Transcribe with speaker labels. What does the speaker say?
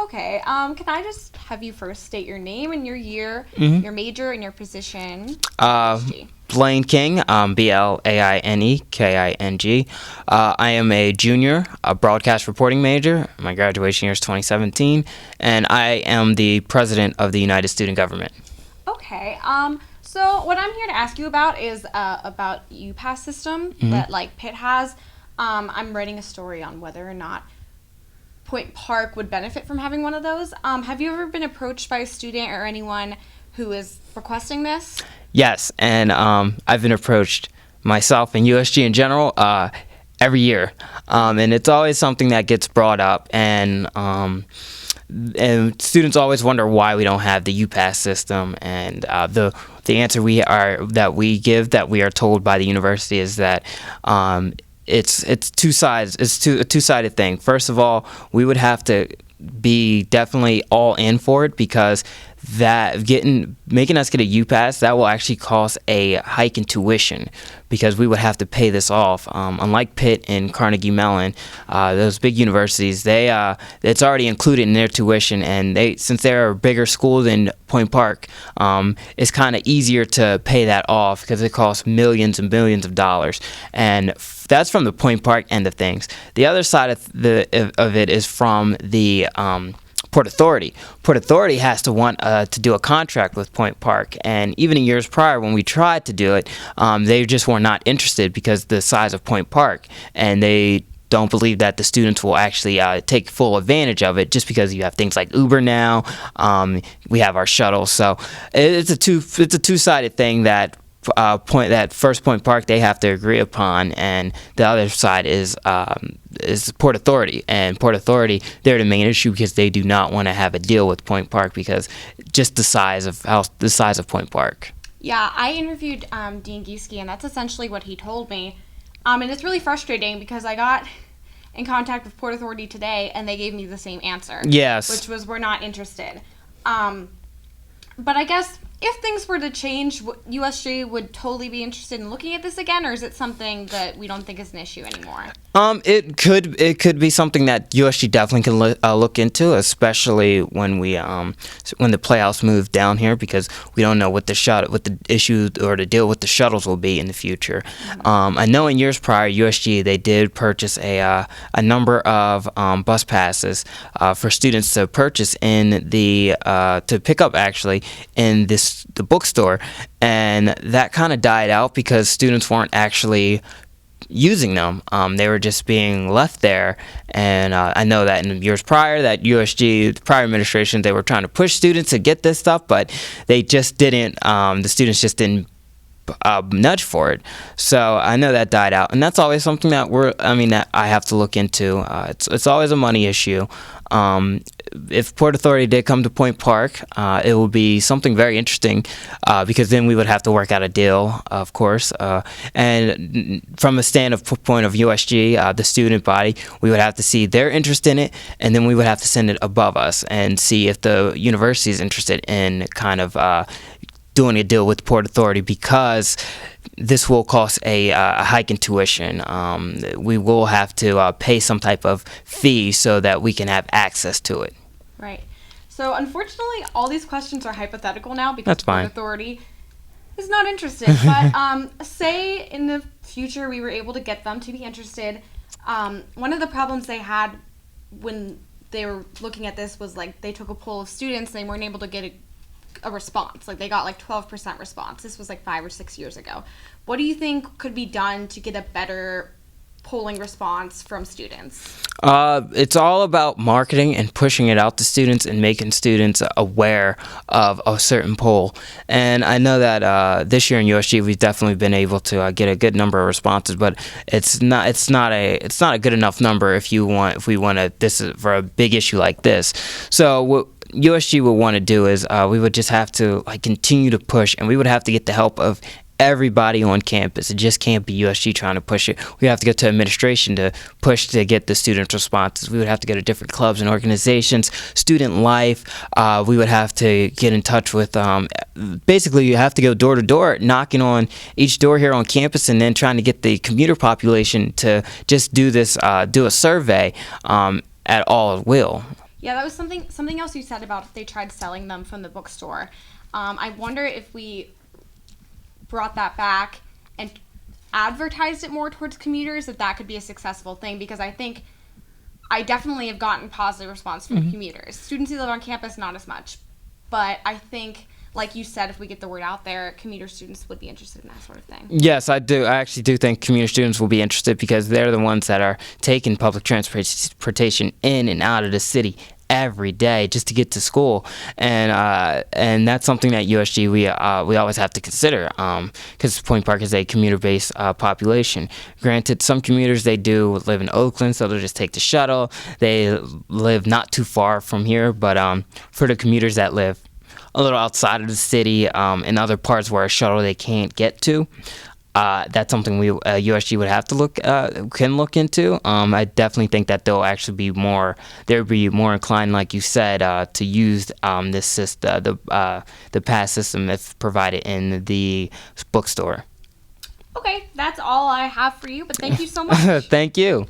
Speaker 1: Okay. Can I just have you first state your name and your year, your major, and your position? USG?
Speaker 2: Blaine King, Blaineking. I am a junior, a broadcast reporting major. My graduation year is 2017, and I am the president of the United Student Government.
Speaker 1: Okay. So what I'm here to ask you about is about UPass system that like Pitt has. I'm writing a story on whether or not Point Park would benefit from having one of those. Have you ever been approached by a student or anyone who is requesting this?
Speaker 2: Yes, and I've been approached myself and USG in general every year, and it's always something that gets brought up, and students always wonder why we don't have the UPass system, and the answer we give that we are told by the university is that it's two sides. It's a two-sided thing. First of all, we would have to be definitely all in for it, because making us get a UPass, that will actually cost a hike in tuition, because we would have to pay this off. Unlike Pitt and Carnegie Mellon, those big universities, it's already included in their tuition, and since they're a bigger school than Point Park, it's kind of easier to pay that off because it costs millions and billions of dollars, and that's from the Point Park end of things. The other side of it is from the Port Authority. Port Authority has to want to do a contract with Point Park, and even in years prior when we tried to do it, they just were not interested because the size of Point Park, and they don't believe that the students will actually take full advantage of it, just because you have things like Uber now. We have our shuttles, so it's a two-sided thing that First Point Park they have to agree upon, and the other side is Port Authority. And Port Authority, they're the main issue because they do not want to have a deal with Point Park because just the size of Point Park.
Speaker 1: Yeah, I interviewed Dean Gieske, and that's essentially what he told me. And it's really frustrating because I got in contact with Port Authority today, and they gave me the same answer.
Speaker 2: Yes.
Speaker 1: Which was, we're not interested. But I guess if things were to change, USG would totally be interested in looking at this again, or is it something that we don't think is an issue anymore?
Speaker 2: It could be something that USG definitely can look into, especially when the playoffs move down here, because we don't know what the issue or the deal with the shuttles will be in the future. I know in years prior, USG they did purchase a number of bus passes for students to purchase to pick up actually in the bookstore, and that kind of died out because students weren't actually using them. They were just being left there, and I know that in years prior, that USG, the prior administration, they were trying to push students to get this stuff, but they just didn't, the students just didn't nudge for it. So I know that died out, and that's always something that I have to look into. It's always a money issue. If Port Authority did come to Point Park, it would be something very interesting, because then we would have to work out a deal, of course. And from a standpoint of USG, the student body, we would have to see their interest in it, and then we would have to send it above us and see if the university is interested in kind of doing a deal with Port Authority, because this will cost a hike in tuition. We will have to pay some type of fee so that we can have access to it.
Speaker 1: Right. So unfortunately, all these questions are hypothetical now because Port Authority is not interested. But say in the future we were able to get them to be interested. One of the problems they had when they were looking at this was like they took a poll of students and they weren't able to get a response. Like they got like 12% response. This was like 5 or 6 years ago. What do you think could be done to get a better polling response from students?
Speaker 2: It's all about marketing and pushing it out to students and making students aware of a certain poll. And I know that this year in USG we've definitely been able to get a good number of responses, but it's not a good enough number if we want to, this is for a big issue like this. So what USG would want to do is we would just have to continue to push, and we would have to get the help of everybody on campus. It just can't be USG trying to push it. We have to go to administration to push to get the student responses. We would have to go to different clubs and organizations, student life. We would have to get in touch with, basically you have to go door to door, knocking on each door here on campus, and then trying to get the commuter population to just do this, do a survey at all will.
Speaker 1: Yeah, that was something else you said about if they tried selling them from the bookstore. I wonder if we brought that back and advertised it more towards commuters, if that could be a successful thing, because I definitely have gotten positive response from commuters. Students who live on campus, not as much. But I think, like you said, if we get the word out there, commuter students would be interested in that sort of thing.
Speaker 2: Yes, I do. I actually do think commuter students will be interested because they're the ones that are taking public transportation in and out of the city every day just to get to school, and that's something that USG we always have to consider, because Point Park is a commuter-based population. Granted, some commuters, they do live in Oakland, so they'll just take the shuttle. They live not too far from here, but for the commuters that live a little outside of the city, in other parts where a shuttle they can't get to, that's something we USG would have to can look into. I definitely think that they'll actually be more inclined, like you said, to use this system, the pass system, if provided in the bookstore.
Speaker 1: Okay, that's all I have for you, but thank you so much.
Speaker 2: Thank you.